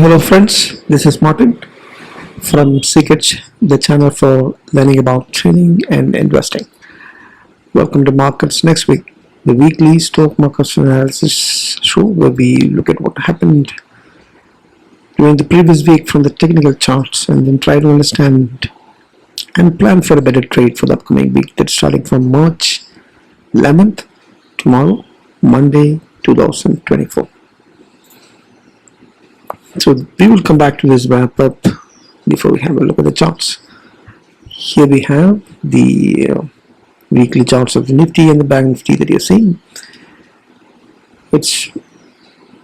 Hello friends, this is Martin from Secret, the channel for learning about trading and investing. Welcome to Markets Next Week, the weekly stock markets analysis show where we look at what happened during the previous week from the technical charts and then try to understand and plan for a better trade for the upcoming week that's starting from March 11th, tomorrow, Monday 2024. So we will come back to this wrap up before we have a look at the charts. Here we have the weekly charts of the Nifty and the Banknifty that you're seeing. It's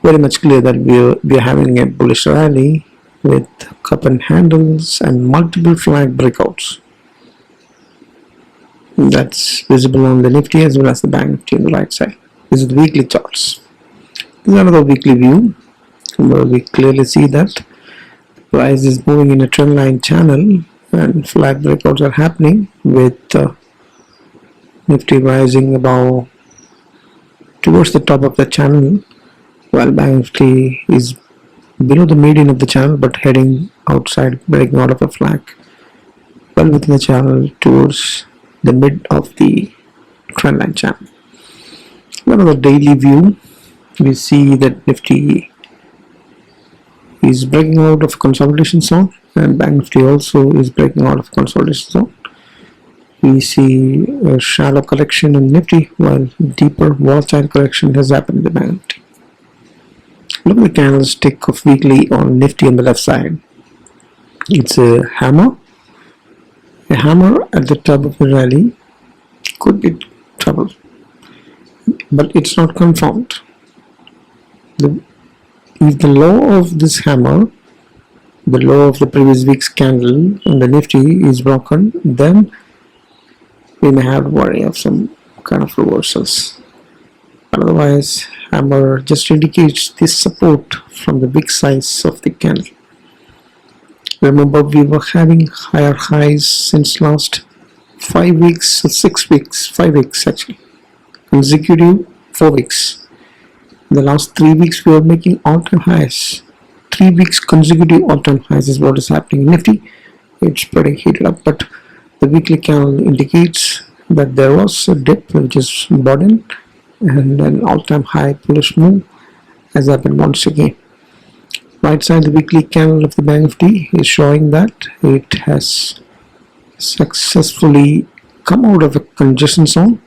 very much clear that we're having a bullish rally with cup and handles and multiple flag breakouts. That's visible on the Nifty as well as the Banknifty on the right side. This is the weekly charts. This is another weekly view where we clearly see that the price is moving in a trend line channel and flag breakouts are happening with Nifty rising above towards the top of the channel while Banknifty is below the median of the channel but heading outside, breaking out of a flag well within the channel towards the mid of the trend line channel. One of the daily view, we see that Nifty is breaking out of consolidation zone and Banknifty also is breaking out of consolidation zone. We see a shallow correction in Nifty while deeper volatile correction has happened in the Banknifty. Look at the candlestick of weekly on Nifty on the left side. It's a hammer. A hammer at the top of the rally could be trouble, but it's not confirmed. If the low of this hammer, the low of the previous week's candle on the Nifty is broken, then we may have worry of some kind of reversals. Otherwise, hammer just indicates this support from the big size of the candle. Remember, we were having higher highs since last 5 weeks, 6 weeks, 5 weeks actually, consecutive 4 weeks. In the last 3 weeks, we are making all-time highs. 3 weeks consecutive all-time highs is what is happening in Nifty. It's pretty heated up, but the weekly candle indicates that there was a dip which is bought in and an all-time high bullish move has happened once again. Right side, the weekly candle of the Bank Nifty is showing that it has successfully come out of a congestion zone,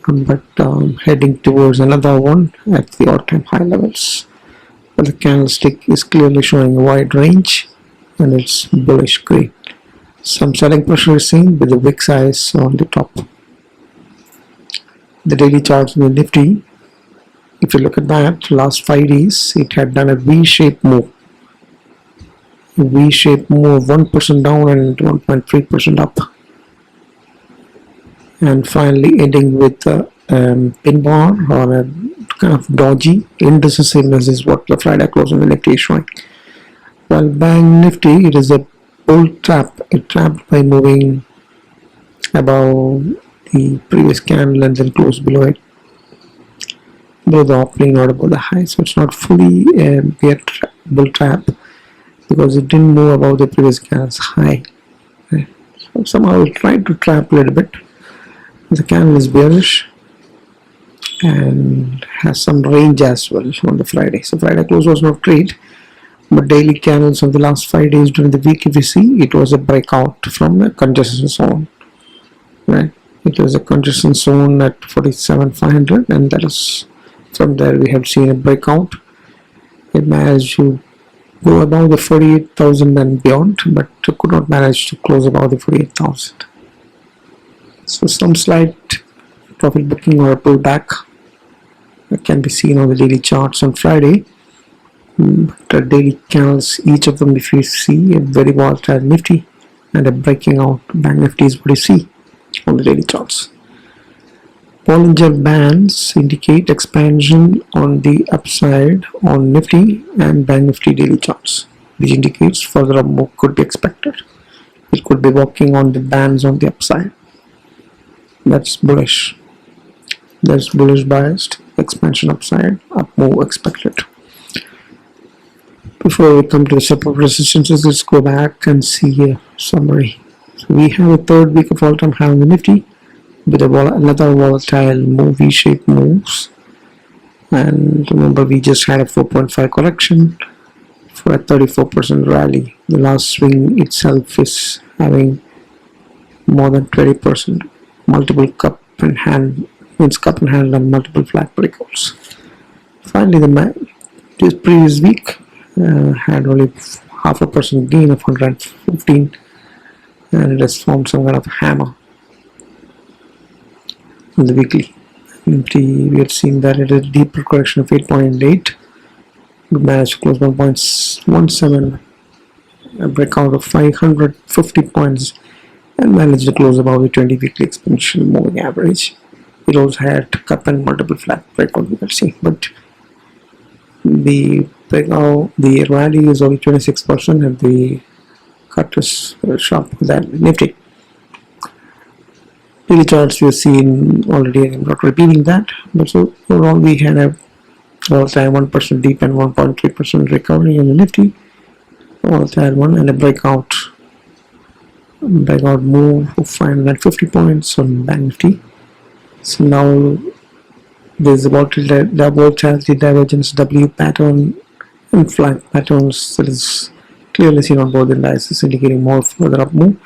but heading towards another one at the all-time high levels. But the candlestick is clearly showing a wide range and it's bullish green. Some selling pressure is seen with the wick size on the top. The daily charts in the Nifty, if you look at that, last 5 days it had done a V-shaped move. A V-shaped move, 1% down and 1.3% up. And finally ending with a pin bar or a kind of dodgy indecisiveness is what the Friday close on the Nifty is showing. While Bank Nifty, it is a bull trap. It trapped by moving above the previous candle and then close below it, below the opening, not above the high. So it's not fully a bull trap because it didn't move above the previous candle's high. So somehow it tried to trap a little bit. The candle is bearish and has some range as well on the Friday. So Friday close was not great, but daily candles of the last 5 days during the week, if you see, it was a breakout from the congestion zone. Right? It was a congestion zone at 47,500, and that is from there we have seen a breakout. It managed to go above the 48,000 and beyond, but it could not manage to close above the 48,000. So some slight profit booking or a pullback that can be seen on the daily charts on Friday. The daily candles, each of them, if you see a very volatile Nifty and a breaking out Bank Nifty is what you see on the daily charts. Bollinger Bands indicate expansion on the upside on Nifty and Bank Nifty daily charts, which indicates further move could be expected. It could be working on the bands on the upside. That's bullish. There's bullish biased expansion upside, up move expected. Before we come to the support resistances, let's go back and see a summary. So we have a third week of all-time high on the Nifty with another volatile V-shaped moves. And remember, we just had a 4.5 correction for a 34% rally. The last swing itself is having more than 20%. Multiple cup and hand, means cup and handle and multiple flat breakouts. Finally, this previous week had only 0.5% gain of 115, and it has formed some kind of hammer in the weekly. Nifty, we had seen that it had a deeper correction of 8.8. We managed to close 1.17, a breakout of 550 points, and managed to close above the 20 weekly exponential moving average. It also had cup and multiple flat breakout, we can see, but the rally is only 26% and the cut is sharper than Nifty. Daily charts we have seen already, I'm not repeating that, but so overall we had a all-time 1% deep and 1.3% recovery in the Nifty, all-time one, and a breakout move of 550 points on Banknifty. So now there's about the volatility divergence W pattern and flat patterns that is clearly seen on both indices, indicating more further up move.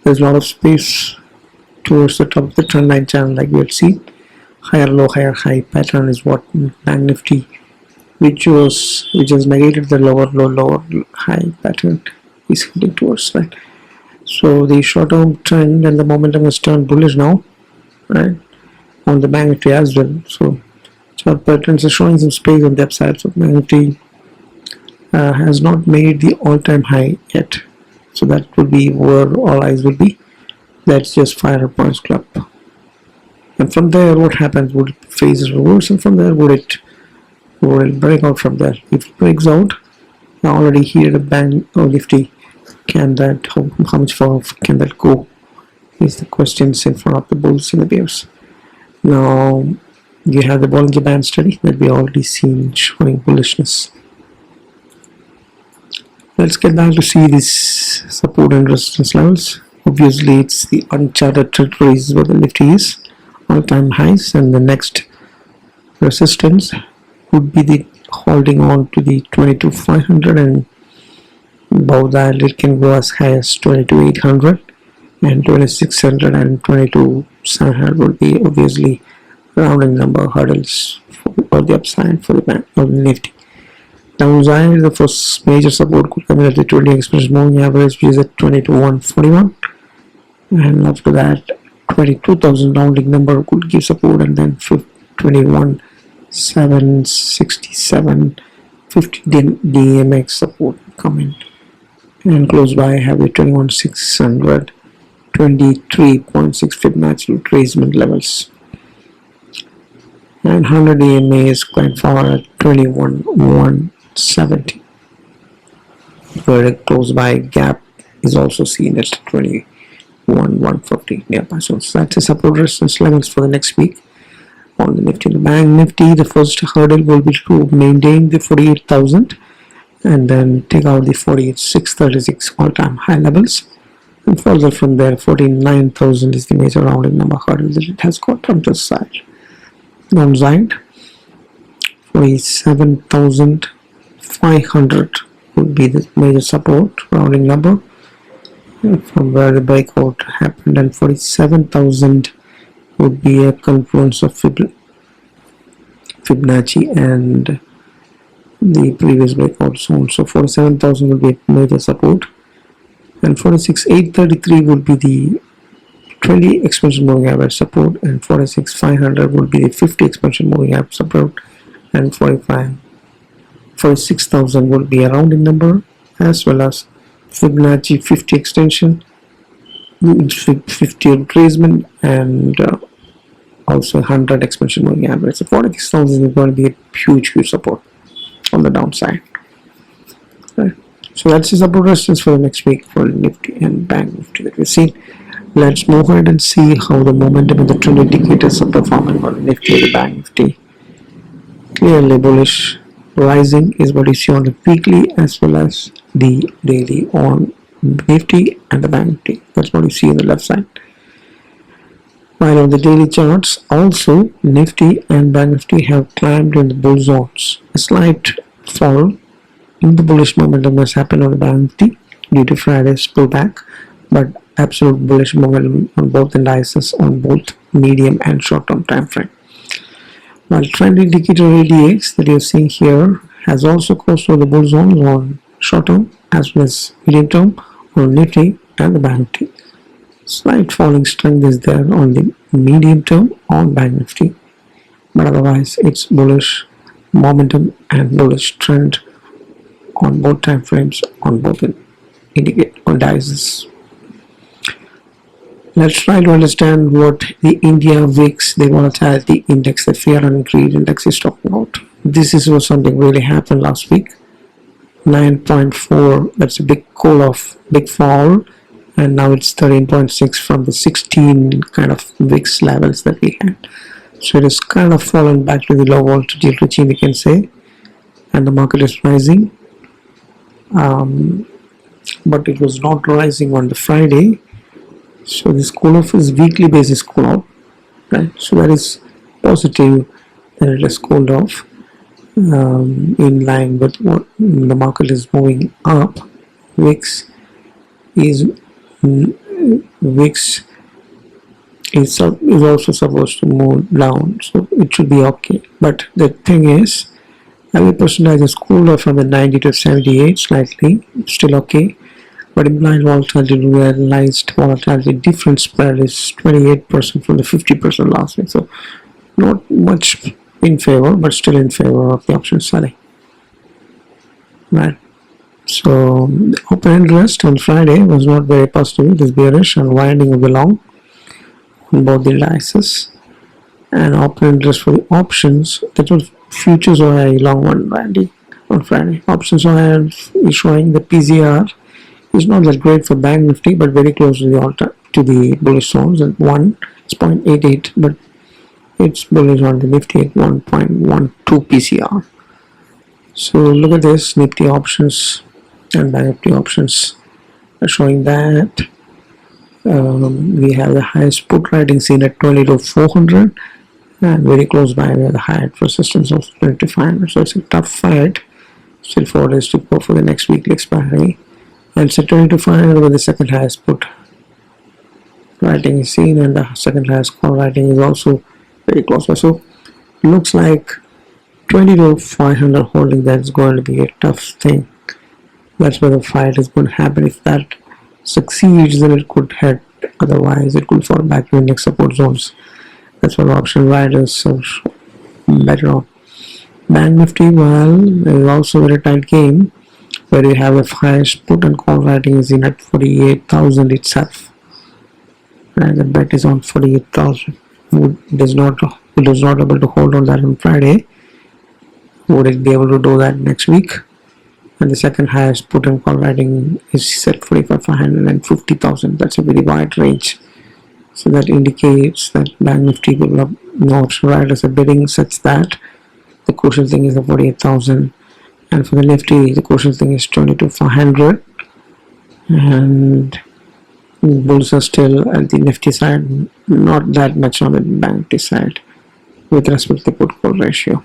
There's a lot of space towards the top of the trend line channel, like we had seen. Higher low, higher high pattern is what Banknifty, which has negated the lower low, lower high pattern, is heading towards, right? So the short-term trend and the momentum has turned bullish now, right, on the Banknifty as well. So chart patterns are showing some space on the upside. So Banknifty has not made the all-time high yet, so that will be where all eyes will be. That's just 500 points club, and from there what happens? Would it face a reverse, and from there would it break out from there? If it breaks out, I already here a Bank or Nifty, can that how much far can that go is the questions in front of the bulls and the bears. Now you have the Bollinger Band study that we already seen showing bullishness. Let's get back to see these support and resistance levels. Obviously it's the uncharted territories where the Nifty is, all-time highs, and the next resistance would be the holding on to the 22,500, and above that it can go as high as 22,800, and 2600 and 22,700 would be obviously rounding number hurdles for the upside for the bank of the Nifty. Downside, the first major support could come in at the 20 exponential moving average, which is at 22,141, and after that 22,000 rounding number could give support, and then 21,767 50 DMX support coming, and close by have the 21,600 23.6 Fibonacci retracement levels, and 100 EMA is quite far at 21,170, where a close by gap is also seen at 21,150 nearby. So that's the support resistance levels for the next week on the Nifty. The Banknifty, the first hurdle will be to maintain the 48,000 and then take out the 48,636 all-time high levels, and further from there 49,000 is the major rounding number hurdle that it has got on this side. Downside, 47,500 would be the major support rounding number from where the breakout happened, and 47,000 would be a confluence of Fibonacci and the previous breakout zone. So 47,000 will be a major support, and 46,833 would be the 20 exponential moving average support, and 46,500 would be the 50 exponential moving average support, and 46,000 would be a rounding number, as well as Fibonacci 50 extension, 50 retracement, and also 100 exponential moving average. So 46,000 is going to be a huge support on the downside. Right. So that's the support resistance for the next week for Nifty and Banknifty that we've seen. Let's move ahead and see how the momentum in the trend indicators are performing for Nifty and Banknifty. Clearly bullish rising is what you see on the weekly as well as the daily on Nifty and the Bank Nifty. That's what you see on the left side. While on the daily charts, also Nifty and Bank Nifty have climbed in the bull zones. A slight fall in the bullish momentum has happened on the Bank Nifty due to Friday's pullback, but absolute bullish momentum on both indices on both medium and short-term time frame. While trend indicator ADX that you're seeing here has also crossed over the bull zones on short-term as well as medium-term on Nifty and the Bank Nifty. Slight falling strength is there on the medium term on Bank Nifty, but otherwise it's bullish momentum and bullish trend on both time frames on both indices. Let's try to understand what the India VIX, the volatility index, the fear and greed index is talking about. This is what something really happened last week. 9.4, that's a big cool off, big fall, and now it's 13.6 from the 16 kind of VIX levels that we had. So it is kind of fallen back to the low volatility regime, we can say, and the market is rising, but it was not rising on the Friday. So this cool off is weekly basis cool off, right? So that is positive that it has cooled off in line with what the market is moving up. VIX is also supposed to move down, so it should be okay. But the thing is, every percentage has cooled off from the 90 to 78 slightly, still okay. But implied volatility, realized volatility difference spread is 28% from the 50% last week. So not much in favor, but still in favor of the option selling. Right. So the open interest on Friday was not very positive. It is bearish and winding of the long on both the indices. And open interest for the options, that was futures or a long one rally on Friday. Options are showing the PZR is not that great for Bank Nifty, but very close to the bullish zones at 1.88, but it's bullish on the Nifty at 1.12 PCR. So look at this, Nifty options and Bank Nifty options are showing that we have the highest put writing seen at 22,400 and very close by where the high resistance of 2,500. So it's a tough fight. Still 4 days to go for the next weekly expiry. And so 22,500 with the second highest put writing is seen, and the second highest call writing is also very close by. So looks like 22,500 holding, that's going to be a tough thing. That's where the fight is going to happen. If that succeeds, then it could head, otherwise it could fall back to the next support zones. That's what option riders are better on. Bank Nifty, well, is also a very tight game where you have the highest put and call writing is in at 48,000 itself. And the bet is on 48,000. Who is not able to hold on that on Friday, would it be able to do that next week? And the second highest put and call writing is set 45,500 and 50,000. That's a very wide range. So that indicates that Bank Nifty will have no option riders are bidding such that the crucial thing is the 48,000. And for the Nifty, the crucial thing is 22,500. And bulls are still at the Nifty side, not that much on the Bank Nifty side with respect to the put call ratio.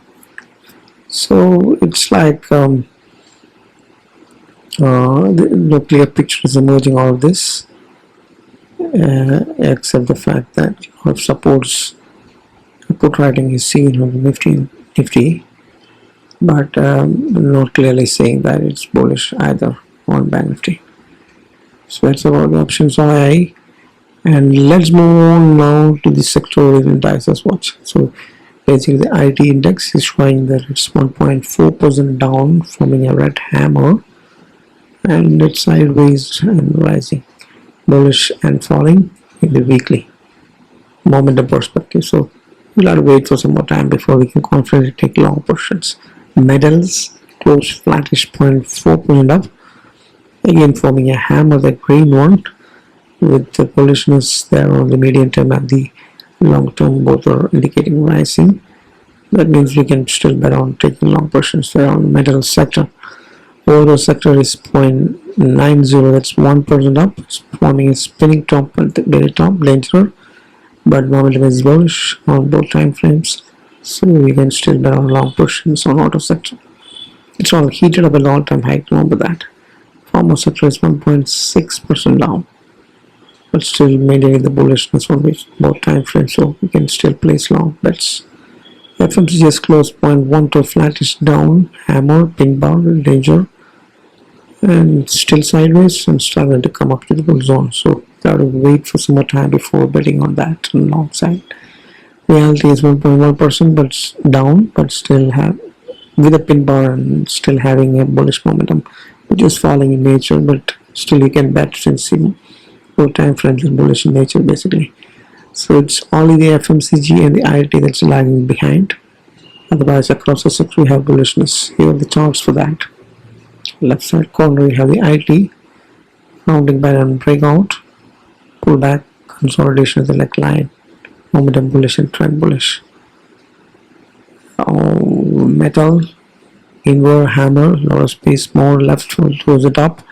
So it's like no clear picture is emerging out of this, except the fact that of supports put writing is seen on the Nifty, but not clearly saying that it's bullish either on Bank Nifty. So that's about the options I. And let's move on now to the sectoral indices watch. So basically the IT index is showing that it's 1.4% down, forming a red hammer, and it's sideways and rising, bullish and falling in the weekly momentum perspective. So we'll have to wait for some more time before we can confidently take long positions. Metals close flattish 0.4% up, again forming a hammer, the green one, with the bullishness there on the medium term and the long term, both are indicating rising. That means we can still bet on taking long positions there on metal sector. Overall sector is 0.90, that's 1% up. It's forming a spinning top at the very top, danger, but momentum is bullish on both time frames, so we can still bet on long positions on auto sector. It's all heated up at the all-time high, remember that. Pharma sector is 1.6% down, but still maintaining the bullishness on both time frames, so we can still place long bets. FMCG has closed 0.12 flattish down, hammer, pin bar, danger, and still sideways and struggling to come up to the bull zone. So gotta wait for some more time before betting on that on the long side. Reality is 1.1%, but it's down, but still have with a pin bar and still having a bullish momentum, which is falling in nature, but still you can bet since both time frames are bullish in nature basically. So it's only the FMCG and the IIT that's lagging behind. Otherwise, across the sector we have bullishness. Here are the charts for that. Left side corner we have the IIT rounding by and breakout, pullback, consolidation of the neckline, momentum bullish and trend bullish. Metal, invert, hammer, lower space, more left towards the top,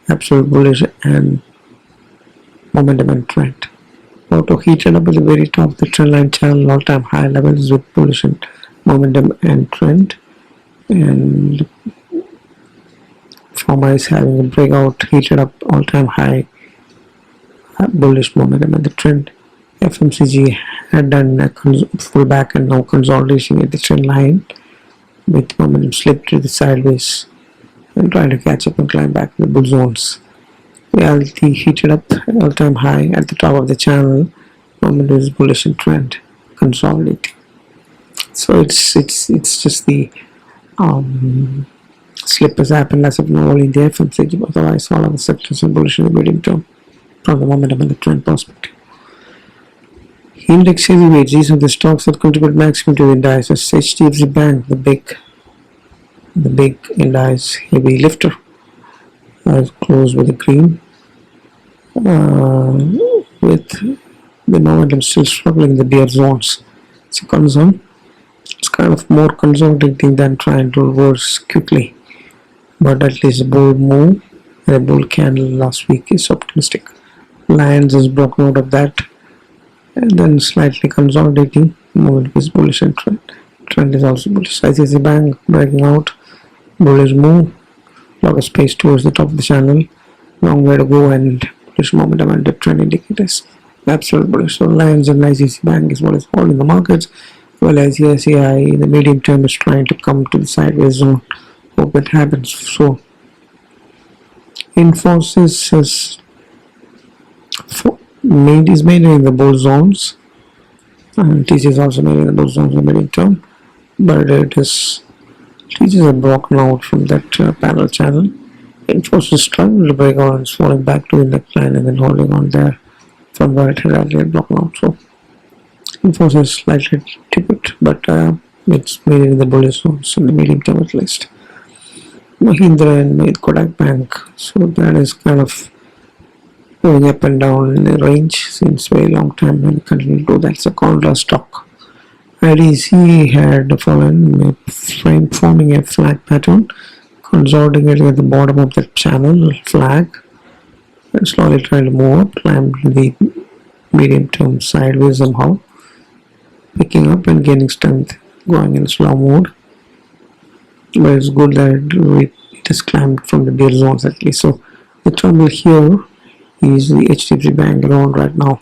absolute bullish and momentum and trend. Auto heated up at the very top of the trend line channel, all-time high levels with bullish and momentum and trend. And Pharma is having a breakout, heated up, all-time high, bullish momentum and the trend. FMCG had done a pullback and now consolidation at the trend line with momentum slipped to the sideways and trying to catch up and climb back in the bull zones. Reality heated up, all-time high at the top of the channel, momentum is bullish and trend, consolidating. So it's just the slip has happened as of now only in the FMCG, but otherwise all other sectors are bullish in the medium term from the momentum and the trend perspective. Index heavyweights, these are the stocks that contribute maximum to the index. As HDFC Bank, the big index heavy lifter, closed with a green, with the momentum still struggling in the bear zones. It's a concern. It's kind of more consolidating than trying to reverse quickly, but at least a bull move and a bull candle last week is optimistic. Lions is broken out of that and then slightly consolidating. Momentum is bullish and trend is also bullish. ICICI Bank breaking out, bullish move, lot of space towards the top of the channel, long way to go, and bullish momentum and dip trend indicators. Absolute bullish. So Lions and ICICI Bank is what is holding the markets. Well, ICICI in the medium term is trying to come to the sideways zone. Hope it happens. So Infosys is maintaining the bull zones, and TCS is also maintaining the bull zones in the medium term, but TCS are broken out from that parallel channel. Infosys struggling to break out and it's falling back to the neckline and then holding on there from where it had earlier broken out. So Infosys slightly tipped, but it's maintaining the bullish zones in the medium term at least. Mahindra and Kodak Bank, so that is kind of going up and down in the range since very long time and continue to do that. It's a contrast stock. IDC had fallen, forming a flag pattern, consolidating at the bottom of the channel flag and slowly trying to move up, climb to the medium term sideways somehow, picking up and gaining strength, going in slow mode. But it's good that it has climbed from the bear zones at least. So the trouble here is the HDFC Bank around right now.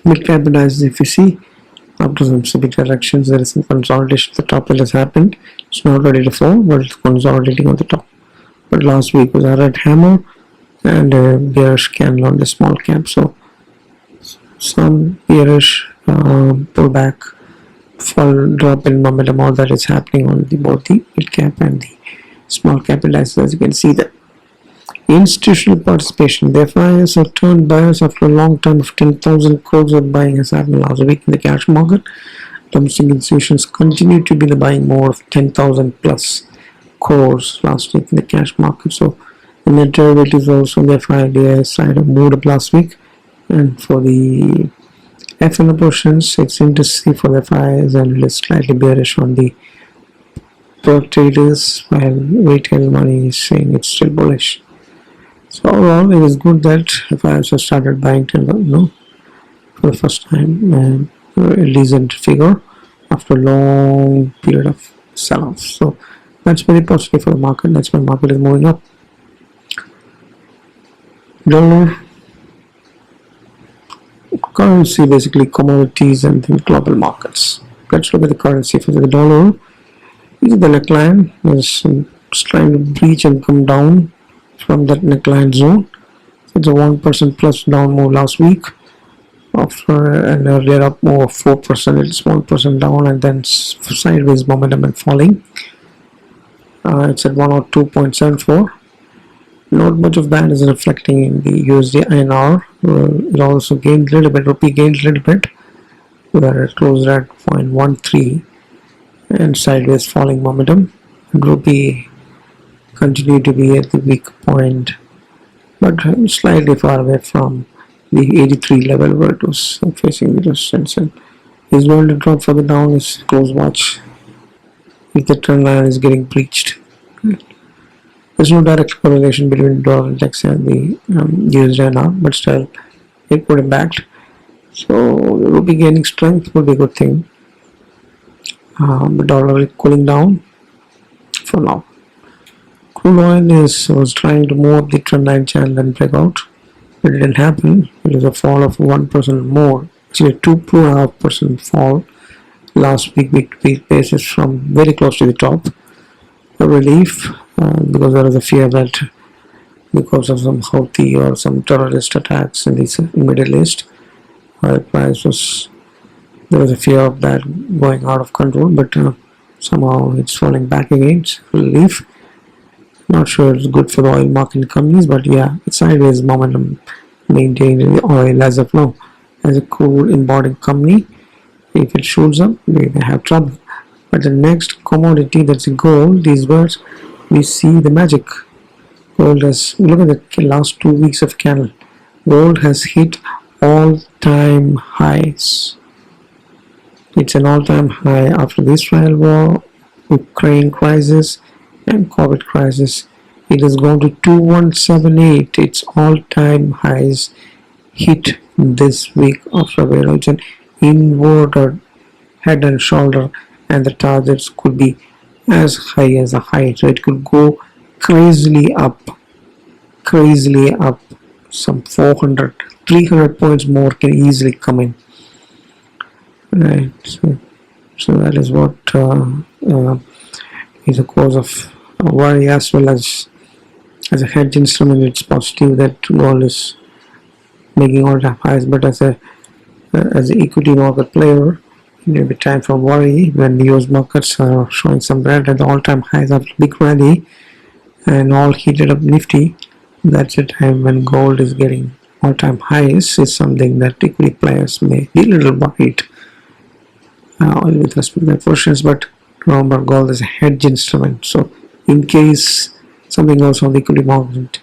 Mid capitalized, if you see, after some big directions, there is some consolidation at the top that has happened. It's not ready to fall, but it's consolidating on the top. But last week was a red hammer and a bearish candle on the small cap. So some bearish pullback, fall, drop in momentum, all that is happening on both the mid cap and the small capitalized, as you can see that. Institutional participation. The Fyers have turned buyers after a long time of 10,000 crores of buying has happened last week in the cash market. Domestic institutions continue to be the buying more of 10,000 plus crores last week in the cash market. So the net derivatives also on the FIDI side have moved up last week, and for the FNO portions, it's interesting for the Fyers and it is slightly bearish on the pro traders, while retail money is saying it's still bullish. So overall, it is good that Fyers have started buying for the first time, and a decent figure after a long period of sell-off. So that's very positive for the market. That's why the market is moving up. Dollar, currency, basically commodities and then global markets. Let's look at the currency. For the dollar, this is the neckline. It's trying to breach and come down from that neckline zone. It's a 1% plus down move last week. After an earlier up move of 4%, it's 1% down and then sideways momentum and falling. It's at 102.74. Not much of that is reflecting in the USD INR. It also gained a little bit, rupee gained a little bit, where it closed at 0.13 and sideways falling momentum. And rupee continued to be at the weak point, but slightly far away from the 83 level where it was facing the resistance, and is going to drop further down. Is close watch if the trend line is getting breached. There's no direct correlation between dollar index and the USD INR, but still it would impact. So it will be gaining strength, would be a good thing. The dollar is cooling down for now. Crude oil was trying to move up the trend line channel and break out. It didn't happen. It was a fall of 1% more, actually 2.5% fall last week basis from very close to the top. A relief because there was a fear that because of some Houthi or some terrorist attacks in the Middle East, oil price there was a fear of that going out of control, but somehow it's falling back again. It's relief. Not sure it's good for the oil marketing companies, but yeah, it's sideways momentum maintained in the oil as of now. As a crude importing company, if it shoots up, we may have trouble. But the next commodity, that's gold, these words, we see the magic. Gold has, look at the last 2 weeks of candle. Gold has hit all-time highs. It's an all-time high after the Israel war, Ukraine crisis, and COVID crisis. It has gone to 2178. Its all-time highs hit this week after where it's an inverted head and shoulder, and the targets could be as high as a high. So it could go crazily up. Some 400, 300 points more can easily come in. Right. So that is what is a cause of worry, as well as a hedge instrument. It's positive that gold is making all-time highs, but as an equity market player, it may be time for worry when the US markets are showing some red at the all-time highs after big rally and all heated up Nifty. That's a time when gold is getting all-time highs. Is something that equity players may be a little worried with respect to their portions, but remember, gold is a hedge instrument. So in case something goes on the equity market,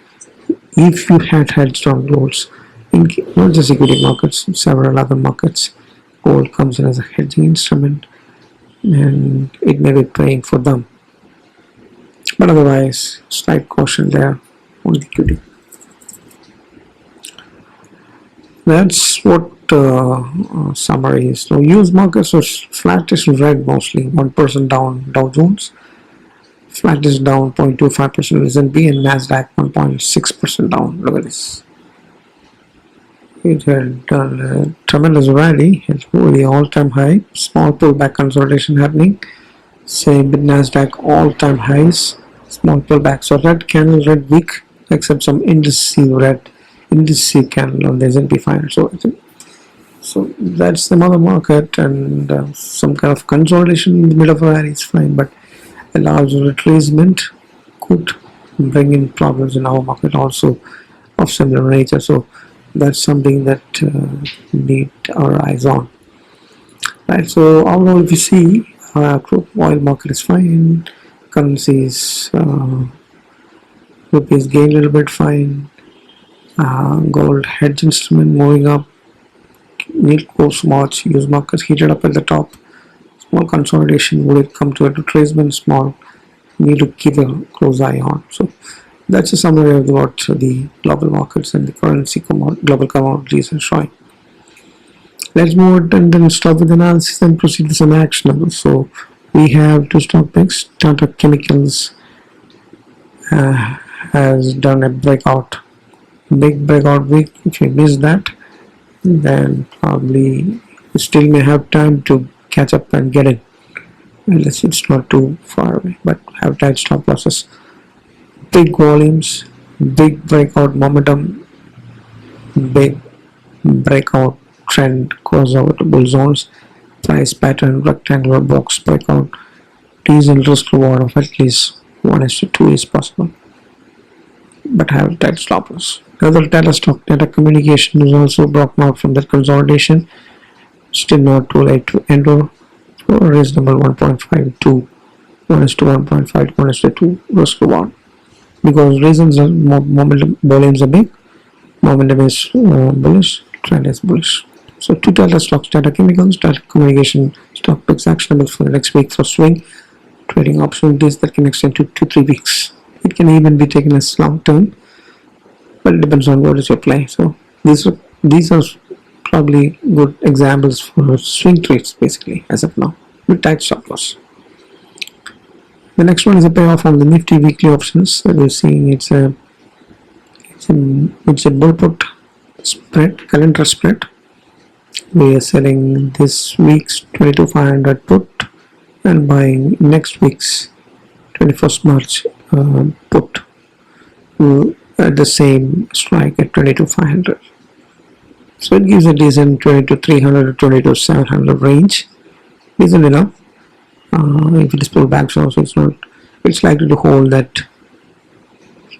if you had hedged on golds, not just equity markets, several other markets, gold comes in as a hedging instrument and it may be paying for them. But otherwise, slight caution there on the equity. That's what summary is. So US markets are flattish red mostly, 1% down Dow Jones, flattish down 0.25% S&P, and Nasdaq 1.6% down. Look at this. It had done a tremendous rally. It's really all-time high. Small pullback consolidation happening. Same with Nasdaq, all-time highs. Small pullback. So red candle, red week, except some indice candle on the S&P 500. So that's the mother market, and some kind of consolidation in the middle of a rally is fine, but a large retracement could bring in problems in our market also of similar nature. So that's something that need our eyes on. Right. So overall, if you see, crude oil market is fine, currencies, rupees gained a little bit, fine. Gold hedge instrument moving up, need to go small. Use markets heated up at the top. Small consolidation, will it come to a retracement? Small, need to keep a close eye on. So that's a summary of what the global markets and the currency global commodities are showing. Let's move on and then start with analysis and proceed with some actionables. So we have two stock picks. Tata Chemicals has done a breakout, big breakout week. If you missed that, then probably you still may have time to catch up and get in. Unless it's not too far away, but have tight stop losses. Big volumes, big breakout momentum, big breakout trend crossover to bull zones, price pattern, rectangular box breakout, decent risk reward of at least 1:2 is possible, but have tight stop loss. Another Tata stock, Tata Communication, is also broken out from that consolidation. Still not too late to enter. Reasonable 1.52, 1:1.5, 1:2 risk reward. Because reasons are momentum, volumes are big, momentum is bullish, trend is bullish. So two Tata stocks, Tata Chemicals, Tata Communication stock picks actionable for the next week for swing trading opportunities that can extend to 2-3 weeks. It can even be taken as long term, but it depends on what is your play. So these are probably good examples for swing trades basically as of now with tight stop loss. The next one is a payoff on the Nifty weekly options that we're seeing. It's a bull put spread, calendar spread. We are selling this week's 22,500 put and buying next week's 21st March put at the same strike at 22,500. So it gives a decent 22,300 to 22,700 range. Decent enough. If it is pulled back, so it's likely to hold that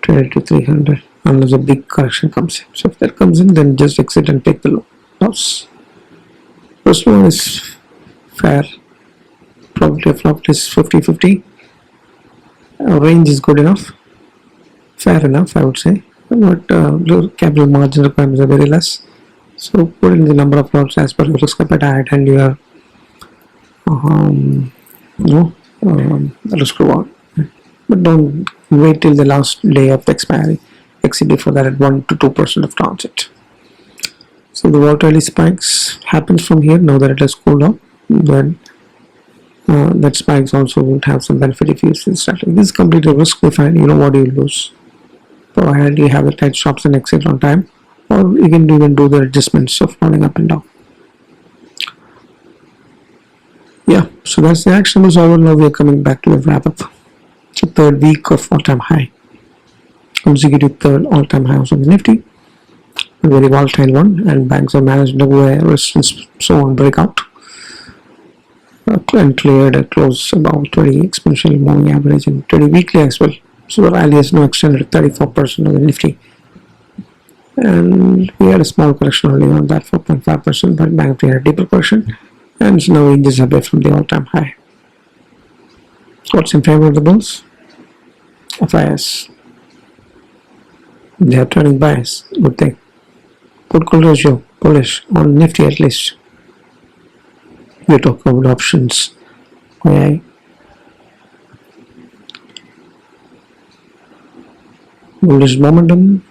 22,300 unless a big correction comes in. So if that comes in, then just exit and take the loss. First one is fair. Probability of flop is 50-50. Range is good enough. Fair enough, I would say. But capital margin requirements are very less. So put in the number of lots as per your risk appetite and your risk reward. But don't wait till the last day of the expiry. Exit before that at 1 to 2% of transit. So the volatility spikes happens from here. Now that it has cooled off, then that spikes also would have some benefit if you use this strategy. This is completely risk defined. You know what you lose, provided you have the tight stops and exit on time, or you can even do the adjustments of falling up and down. Yeah, so that's the actionables over. Now we are coming back to the wrap up. It's a third week of all-time high, consecutive third all-time high on the Nifty, a very volatile one, and banks have managed to go a resistance zone breakout and cleared a close about 20 exponential moving average and 20 weekly as well. So the rally has now extended to 34% of the Nifty, and we had a small correction only on that 4.5%, but Banknifty had a deeper correction, and so now inches away from the all-time high. What's in favor of the bulls? Fyers. They are turning bias. Good thing. Put call ratio bullish on Nifty at least. We talk about options. Okay. Bullish momentum,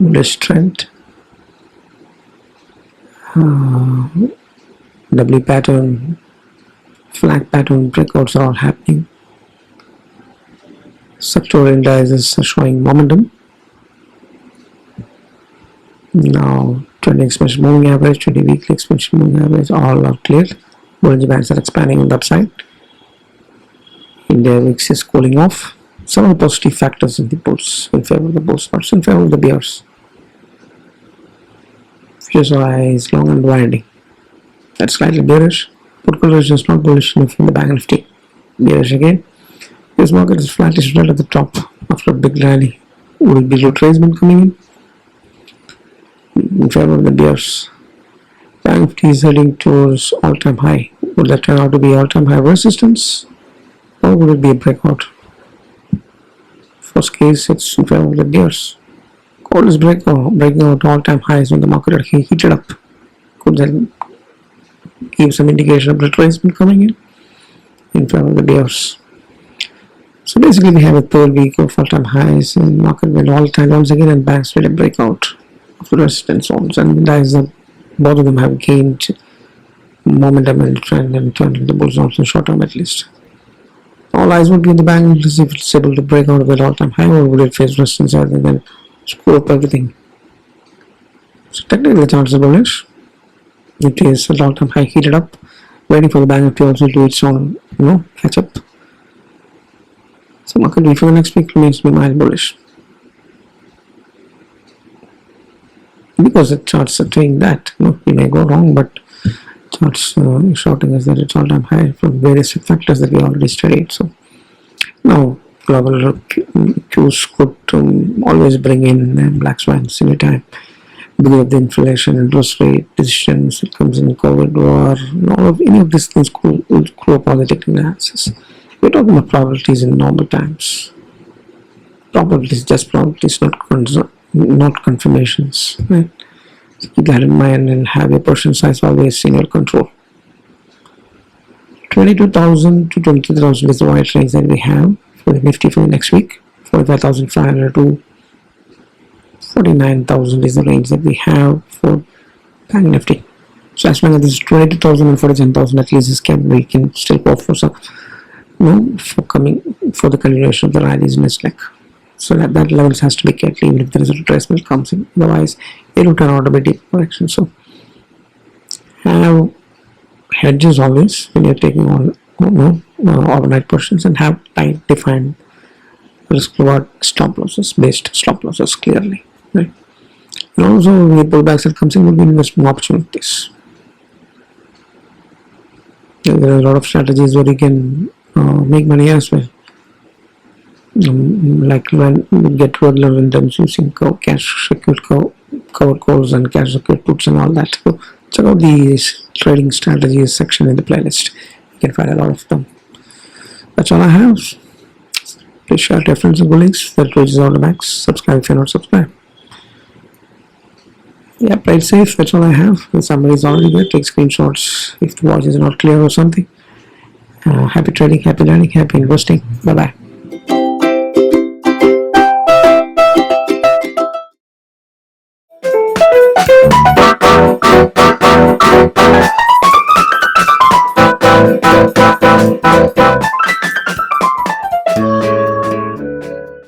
bullish trend. W pattern, flag pattern breakouts are all happening. Sectoral indices are showing momentum. Now 20 exponential moving average, 20 weekly exponential moving average, all are cleared. Bollinger Bands are expanding on the upside. India VIX is cooling off. Some of the positive factors in the bulls in favor of the bulls, not in favor of the bears. Futures is long and winding. That's slightly bearish. Put call ratio is not bullish enough in the Banknifty. Bearish again. This market is flattish right at the top after a big rally. Will be retracement coming in favor of the bears. Banknifty is heading towards all-time high. Would that turn out to be all-time high resistance, or would it be a breakout? First case, it's in favor of the bears. Gold is breaking out all-time highs when the market had heated up. could then give some indication of retracement coming in favor of the bears. So basically we have a third week of all-time highs, and market went all-time once again, and banks made a breakout of the resistance zones, and that is that both of them have gained momentum and trend and turned into bull zones in short term at least. All eyes would be in the bank if it's able to break out of that all-time high, or would it face resistance rather than screw up everything. So technically the chance is bullish. It is at all-time high, heated up, waiting for the Banknifty also to do its own, catch up. So market view for the next week remains to be mild bullish, because the charts are saying that. We may go wrong, but charts shouting us that it's all-time high from various factors that we already studied. So now global cues could always bring in black swans any time, because of the inflation, interest rate decisions that comes in, COVID war, all of any of these things will screw up all the technical analysis. We're talking about probabilities in normal times. Probabilities, just probabilities, not confirmations. Right? So keep that in mind and have your portion size always in your control. 22,000 to 23,000 is the wide range that we have for the Nifty for the next week. 45,500 to 49,000 is the range that we have for Banknifty. So as long as this is 22,000 and 47,000, at least this we can still go for some, for the continuation of the rallies in this leg. So that levels has to be kept even if there is a retracement comes in. Otherwise, it will turn out to be deep correction. So have hedges always when you're taking on overnight portions, and have tight defined risk-reward stop losses clearly. Right? And also when the pullbacks that comes in will be investment opportunities. And there are a lot of strategies where you can make money as well. Like when you get regular returns using cash secured covered calls and cash secured puts and all that. So check out the trading strategies section in the playlist. You can find a lot of them. That's all I have. Please share to your friends and colleagues. That reaches all the max. Subscribe if you're not subscribed. Yeah, play it safe. That's all I have. If somebody is already there, take screenshots if the watch is not clear or something. Happy trading, happy learning, happy investing. Bye bye.